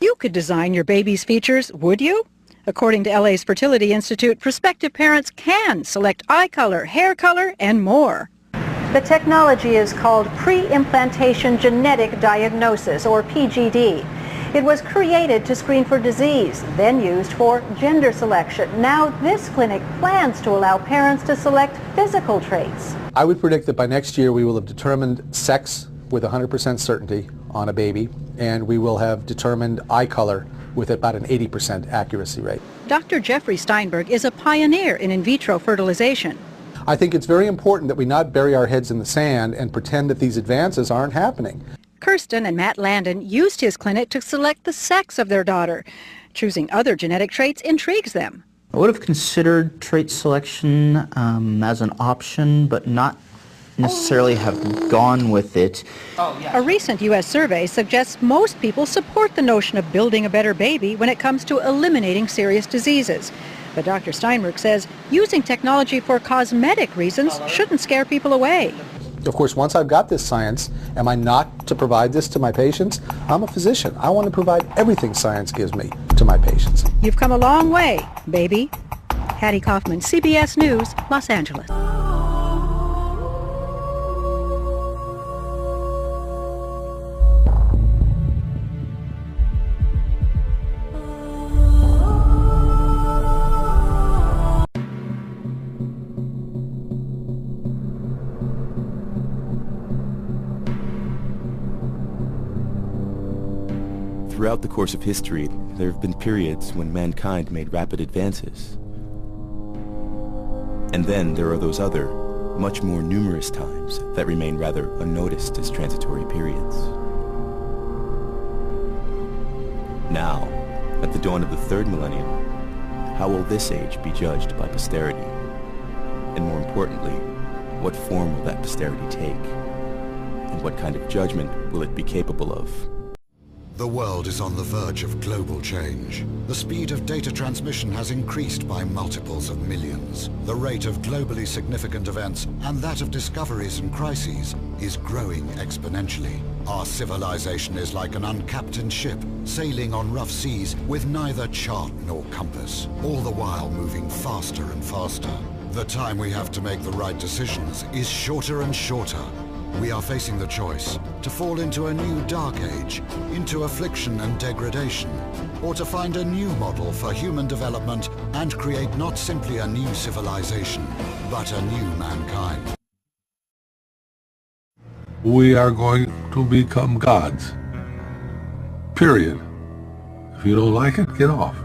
You could design your baby's features, would you? According to LA's Fertility Institute, prospective parents can select eye color, hair color, and more. The technology is called pre-implantation genetic diagnosis, or PGD. It was created to screen for disease, then used for gender selection. Now this clinic plans to allow parents to select physical traits. I would predict that by next year we will have determined sex with 100% certainty on a baby, and we will have determined eye color with about an 80% accuracy rate. Dr. Jeffrey Steinberg is a pioneer in vitro fertilization. I think it's very important that we not bury our heads in the sand and pretend that these advances aren't happening. Kirsten and Matt Landon used his clinic to select the sex of their daughter. Choosing other genetic traits intrigues them. I would have considered trait selection as an option, but not necessarily have gone with it. A recent U.S. survey suggests most people support the notion of building a better baby when it comes to eliminating serious diseases. But Dr. Steinberg says using technology for cosmetic reasons shouldn't scare people away. Of course, once I've got this science, am I not to provide this to my patients? I'm a physician. I want to provide everything science gives me to my patients. You've come a long way, baby. Hattie Kaufman, CBS News, Los Angeles. Throughout the course of history, there have been periods when mankind made rapid advances. And then there are those other, much more numerous times that remain rather unnoticed as transitory periods. Now, at the dawn of the third millennium, how will this age be judged by posterity? And more importantly, what form will that posterity take? And what kind of judgment will it be capable of? The world is on the verge of global change. The speed of data transmission has increased by multiples of millions. The rate of globally significant events and that of discoveries and crises is growing exponentially. Our civilization is like an uncaptained ship sailing on rough seas with neither chart nor compass, all the while moving faster and faster. The time we have to make the right decisions is shorter and shorter. We are facing the choice to fall into a new dark age, into affliction and degradation, or to find a new model for human development and create not simply a new civilization, but a new mankind. We are going to become gods. Period. If you don't like it, get off.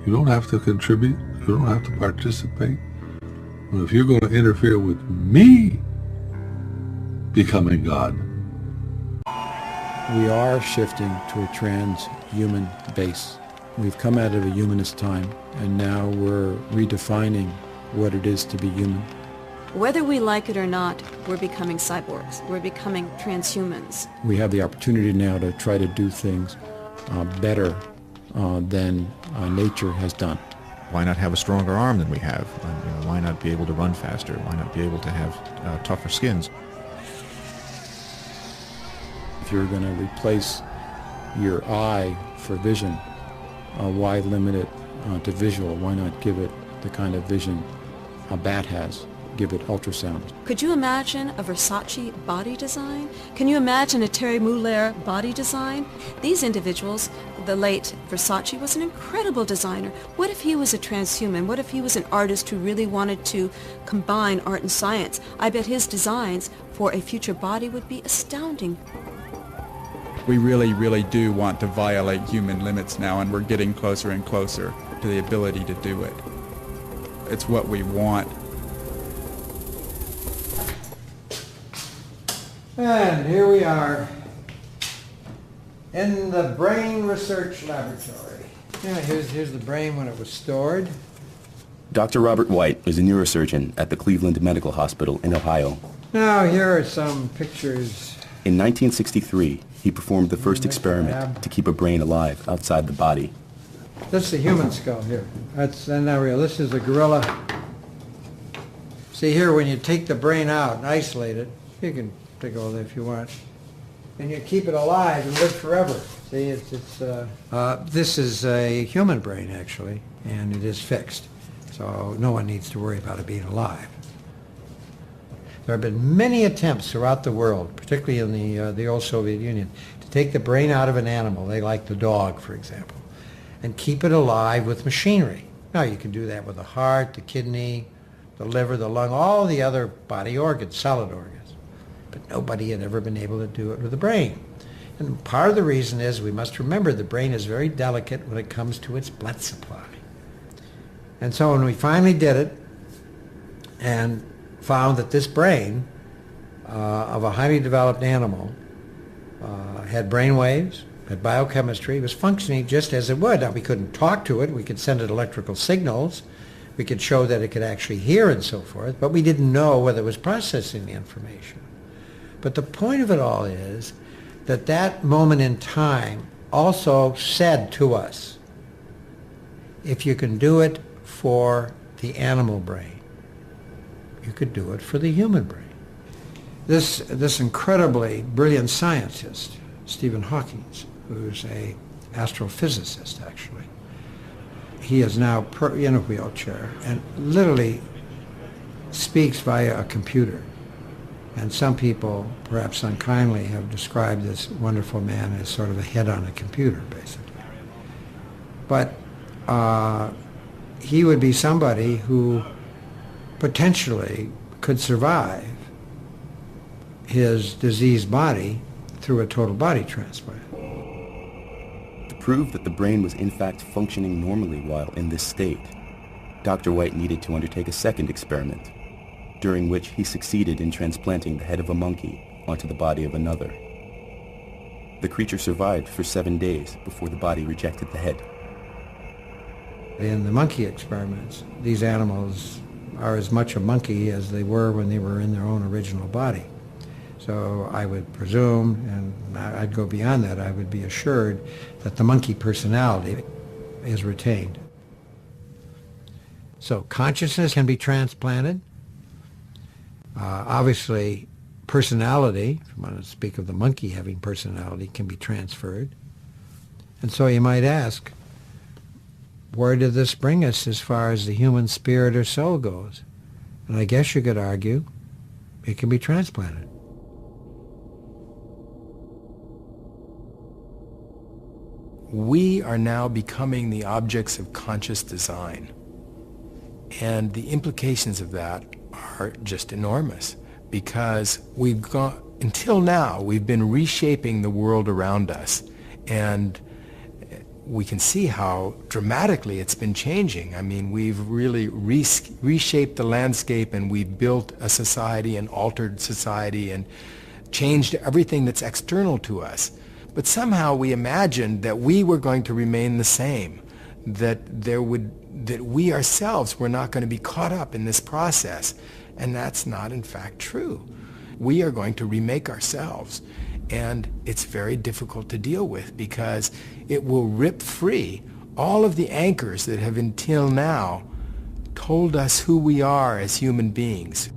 You don't have to contribute. You don't have to participate. But if you're going to interfere with me becoming God. We are shifting to a transhuman base. We've come out of a humanist time, and now we're redefining what it is to be human. Whether we like it or not, we're becoming cyborgs. We're becoming transhumans. We have the opportunity now to try to do things better than nature has done. Why not have a stronger arm than we have? Why not be able to run faster? Why not be able to have tougher skins? If you're going to replace your eye for vision, why limit it to visual? Why not give it the kind of vision a bat has? Give it ultrasound. Could you imagine a Versace body design? Can you imagine a Terry Mugler body design? These individuals, the late Versace was an incredible designer. What if he was a transhuman? What if he was an artist who really wanted to combine art and science? I bet his designs for a future body would be astounding. We really, really do want to violate human limits now, and we're getting closer and closer to the ability to do it. It's what we want. And here we are in the Brain Research Laboratory. Yeah, here's the brain when it was stored. Dr. Robert White is a neurosurgeon at the Cleveland Medical Hospital in Ohio. Now here are some pictures. In 1963, he performed the first experiment to keep a brain alive outside the body. That's the human skull here. That's not real. This is a gorilla. See here, when you take the brain out and isolate it, you can take all that if you want. and you keep it alive and live forever. See, this is a human brain, actually, and it is fixed. So no one needs to worry about it being alive. There have been many attempts throughout the world, particularly in the old Soviet Union, to take the brain out of an animal, they like the dog, for example, and keep it alive with machinery. Now, you can do that with the heart, the kidney, the liver, the lung, all the other body organs, solid organs. But nobody had ever been able to do it with the brain. And part of the reason is we must remember the brain is very delicate when it comes to its blood supply. And so when we finally did it and found that this brain of a highly developed animal had brain waves, had biochemistry, was functioning just as it would. Now, we couldn't talk to it. We could send it electrical signals. We could show that it could actually hear and so forth, but we didn't know whether it was processing the information. But the point of it all is that that moment in time also said to us, if you can do it for the animal brain, you could do it for the human brain. This incredibly brilliant scientist, Stephen Hawking, who's an astrophysicist, actually, he is now in a wheelchair and literally speaks via a computer. And some people, perhaps unkindly, have described this wonderful man as sort of a head on a computer, basically. But he would be somebody who potentially could survive his diseased body through a total body transplant. To prove that the brain was in fact functioning normally while in this state, Dr. White needed to undertake a second experiment, during which he succeeded in transplanting the head of a monkey onto the body of another. The creature survived for 7 days before the body rejected the head. In the monkey experiments, these animals are as much a monkey as they were when they were in their own original body. So I would presume, and I'd go beyond that, I would be assured that the monkey personality is retained. So consciousness can be transplanted. Obviously, personality, if you want to speak of the monkey having personality, can be transferred. And so you might ask, where did this bring us as far as the human spirit or soul goes? And I guess you could argue it can be transplanted. We are now becoming the objects of conscious design. And the implications of that are just enormous, because until now, we've been reshaping the world around us. And we can see how dramatically it's been changing. I mean, we've really reshaped the landscape, and we've built a society and altered society and changed everything that's external to us. But somehow we imagined that we were going to remain the same, that we ourselves were not going to be caught up in this process. And that's not, in fact, true. We are going to remake ourselves. And it's very difficult to deal with, because it will rip free all of the anchors that have until now told us who we are as human beings.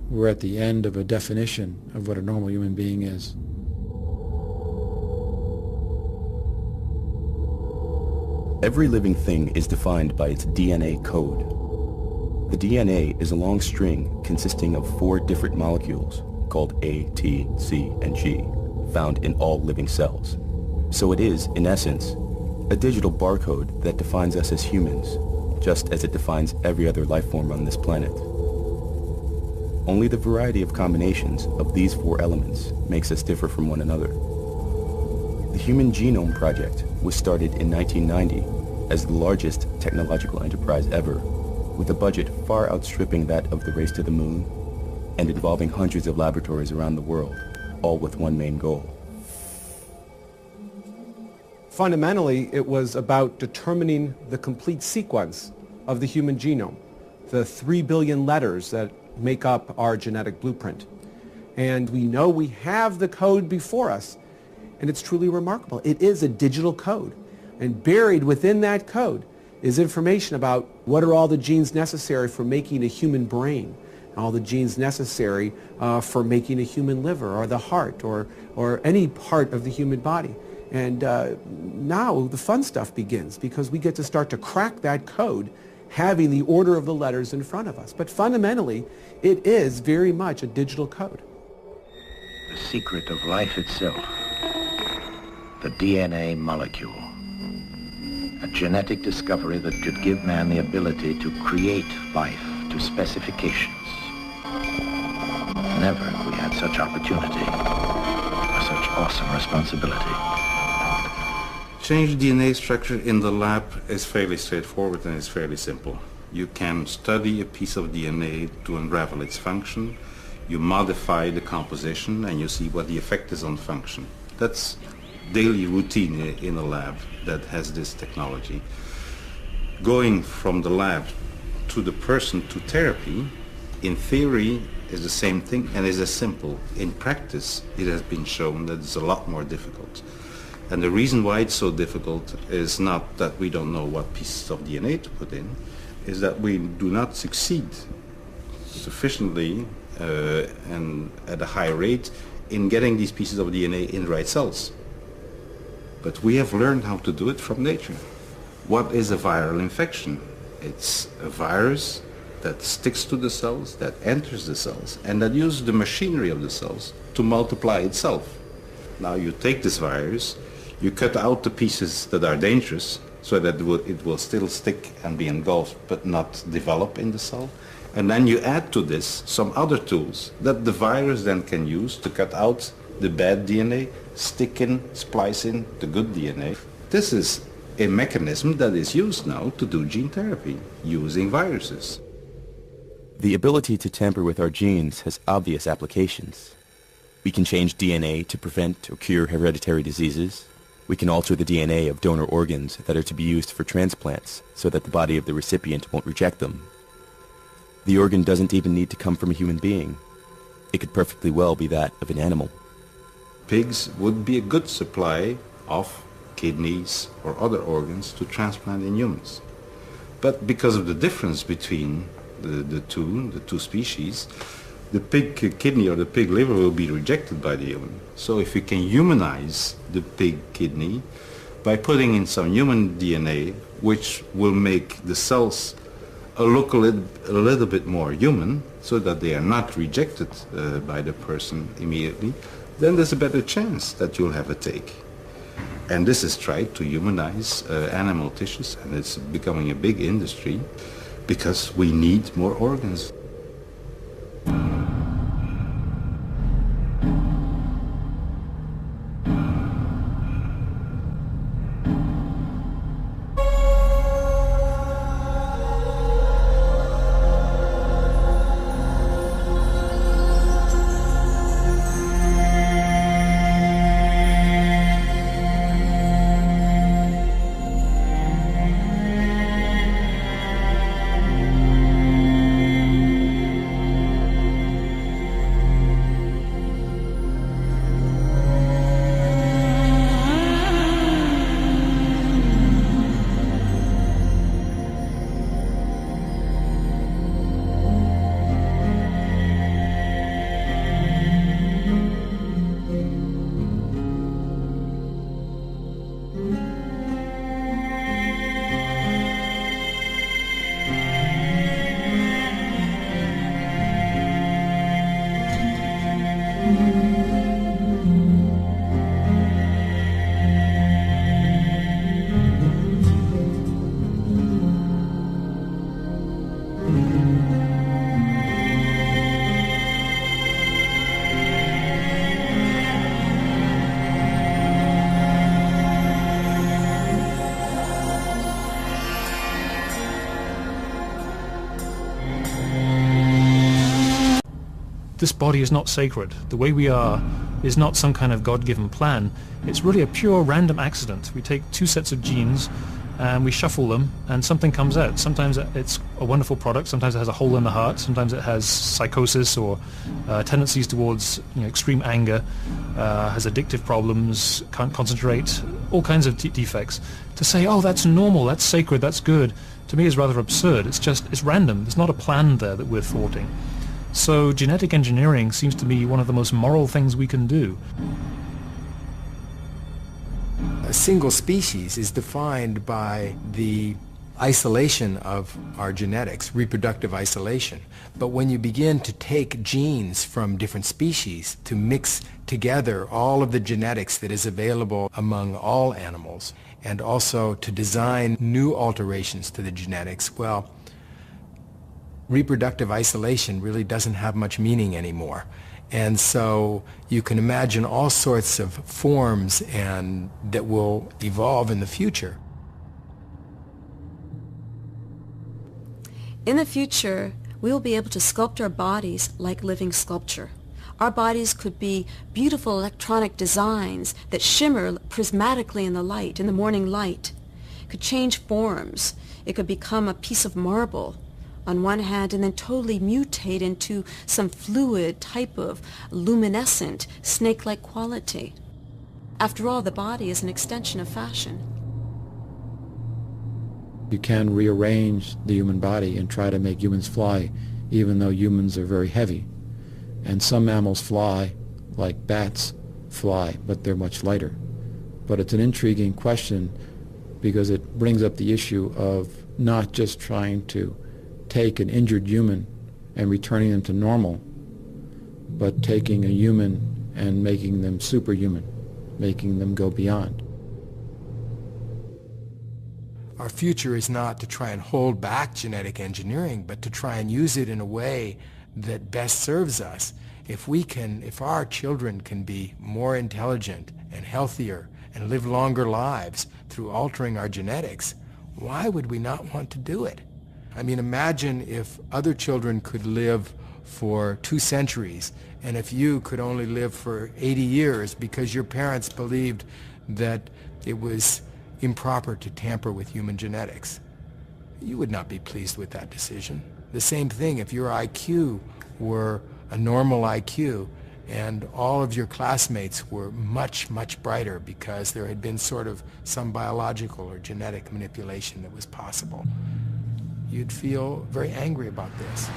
We're at the end of a definition of what a normal human being is. Every living thing is defined by its DNA code. The DNA is a long string consisting of 4 different molecules called A, T, C, and G, found in all living cells. So it is, in essence, a digital barcode that defines us as humans, just as it defines every other life form on this planet. Only the variety of combinations of these 4 elements makes us differ from one another. The Human Genome Project was started in 1990 as the largest technological enterprise ever, with a budget far outstripping that of the race to the moon, and involving hundreds of laboratories around the world, all with one main goal. Fundamentally, it was about determining the complete sequence of the human genome, the 3 billion letters that make up our genetic blueprint. And we know we have the code before us, and it's truly remarkable. It is a digital code, and buried within that code is information about what are all the genes necessary for making a human brain, all the genes necessary for making a human liver or the heart or any part of the human body. And now the fun stuff begins because we get to start to crack that code having the order of the letters in front of us. But fundamentally, it is very much a digital code. The secret of life itself, the DNA molecule. A genetic discovery that could give man the ability to create life to specifications. Never have we had such opportunity or such awesome responsibility. Change DNA structure in the lab is fairly straightforward and it's fairly simple. You can study a piece of DNA to unravel its function, you modify the composition and you see what the effect is on function. That's daily routine in a lab that has this technology. Going from the lab to the person to therapy, in theory, is the same thing and is as simple. In practice, it has been shown that it's a lot more difficult. And the reason why it's so difficult is not that we don't know what pieces of DNA to put in, is that we do not succeed sufficiently and at a high rate in getting these pieces of DNA in the right cells. But we have learned how to do it from nature. What is a viral infection? It's a virus that sticks to the cells, that enters the cells, and that uses the machinery of the cells to multiply itself. Now you take this virus, you cut out the pieces that are dangerous so that it will still stick and be engulfed but not develop in the cell. And then you add to this some other tools that the virus then can use to cut out the bad DNA, stick in, splice in the good DNA. This is a mechanism that is used now to do gene therapy using viruses. The ability to tamper with our genes has obvious applications. We can change DNA to prevent or cure hereditary diseases. We can alter the DNA of donor organs that are to be used for transplants so that the body of the recipient won't reject them. The organ doesn't even need to come from a human being. It could perfectly well be that of an animal. Pigs would be a good supply of kidneys or other organs to transplant in humans. But because of the difference between the two species, the pig kidney or the pig liver will be rejected by the human. So if we can humanize the pig kidney by putting in some human DNA, which will make the cells look a little bit more human, so that they are not rejected by the person immediately, then there's a better chance that you'll have a take. And this is tried to humanize animal tissues, and it's becoming a big industry because we need more organs. This body is not sacred. The way we are is not some kind of God-given plan. It's really a pure random accident. We take two sets of genes and we shuffle them, and something comes out. Sometimes it's a wonderful product, sometimes it has a hole in the heart, sometimes it has psychosis or tendencies towards extreme anger, has addictive problems, can't concentrate, all kinds of defects. To say, oh, that's normal, that's sacred, that's good, to me is rather absurd. It's random. There's not a plan there that we're thwarting. So genetic engineering seems to me one of the most moral things we can do. A single species is defined by the isolation of our genetics, reproductive isolation. But when you begin to take genes from different species to mix together all of the genetics that is available among all animals, and also to design new alterations to the genetics, well, reproductive isolation really doesn't have much meaning anymore. And so you can imagine all sorts of forms and that will evolve in the future. In the future, we will be able to sculpt our bodies like living sculpture. Our bodies could be beautiful electronic designs that shimmer prismatically in the light, in the morning light. It could change forms. It could become a piece of marble on one hand and then totally mutate into some fluid type of luminescent, snake-like quality. After all, the body is an extension of fashion. You can rearrange the human body and try to make humans fly, even though humans are very heavy. And some mammals fly, like bats fly, but they're much lighter. But it's an intriguing question because it brings up the issue of not just trying to take an injured human and returning them to normal, but taking a human and making them superhuman, making them go beyond. Our future is not to try and hold back genetic engineering, but to try and use it in a way that best serves us. If our children can be more intelligent and healthier and live longer lives through altering our genetics, why would we not want to do it? I mean, imagine if other children could live for 2 centuries, and if you could only live for 80 years because your parents believed that it was improper to tamper with human genetics. You would not be pleased with that decision. The same thing if your IQ were a normal IQ and all of your classmates were much, much brighter because there had been sort of some biological or genetic manipulation that was possible. You'd feel very angry about this.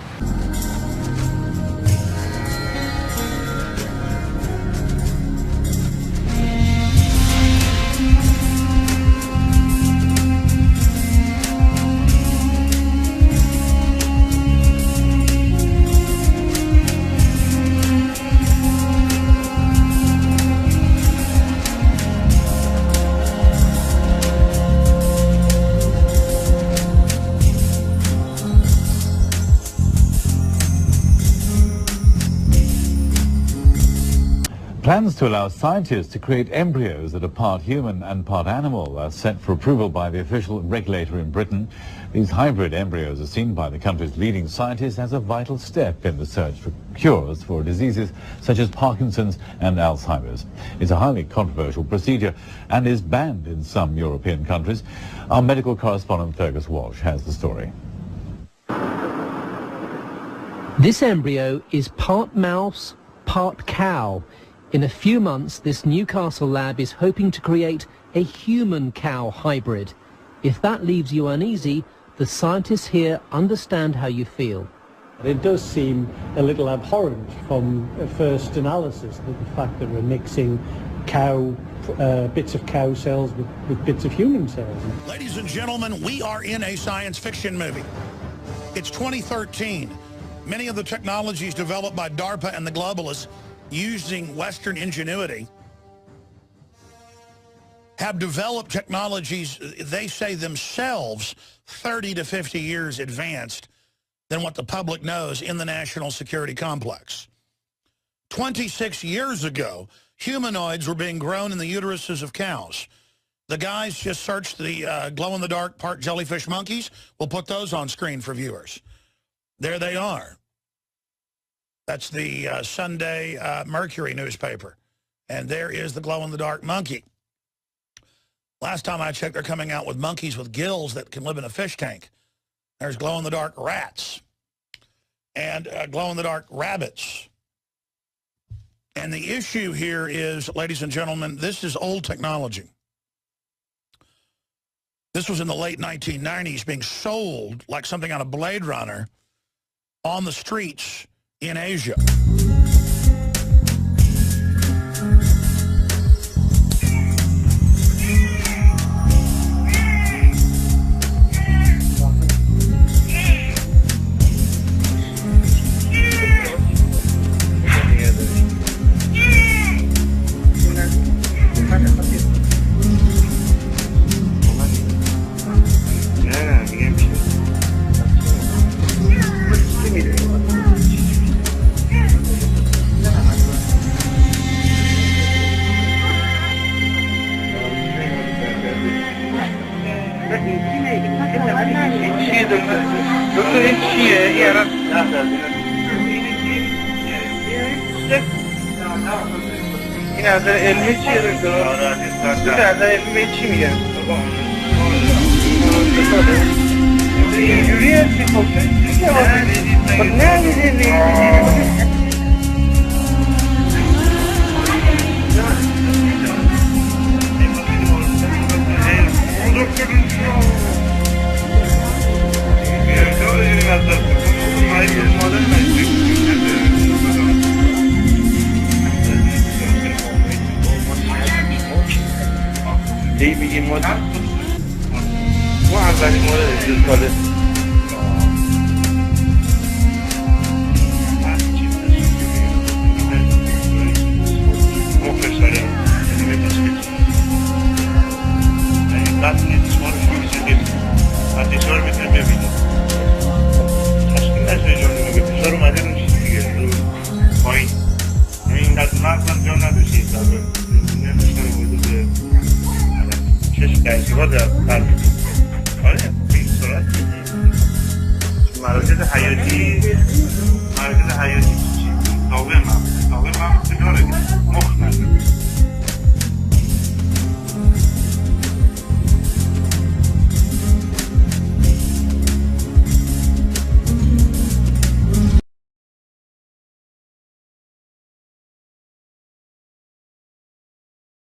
Plans to allow scientists to create embryos that are part human and part animal are set for approval by the official regulator in Britain. These hybrid embryos are seen by the country's leading scientists as a vital step in the search for cures for diseases such as Parkinson's and Alzheimer's. It's a highly controversial procedure and is banned in some European countries. Our medical correspondent Fergus Walsh has the story. This embryo is part mouse, part cow. In a few months, this Newcastle lab is hoping to create a human-cow hybrid. If that leaves you uneasy, the scientists here understand how you feel. It does seem a little abhorrent from first analysis, the fact that we're mixing bits of cow cells with bits of human cells. Ladies and gentlemen, we are in a science fiction movie. It's 2013. Many of the technologies developed by DARPA and the globalists using Western ingenuity have developed technologies, they say themselves, 30 to 50 years advanced than what the public knows in the national security complex. 26 years ago, humanoids were being grown in the uteruses of cows. The guys just searched the glow-in-the-dark part jellyfish monkeys. We'll put those on screen for viewers. There they are. That's the Sunday Mercury newspaper. And there is the glow-in-the-dark monkey. Last time I checked, they're coming out with monkeys with gills that can live in a fish tank. There's glow-in-the-dark rats and glow-in-the-dark rabbits. And the issue here is, ladies and gentlemen, this is old technology. This was in the late 1990s being sold like something on a Blade Runner on the streets in Asia. این از علمی چیه دکتر؟ این از علمی چی میگن؟ اینجوری هستی خب نه میدونی دی میگیم ما اولین مورد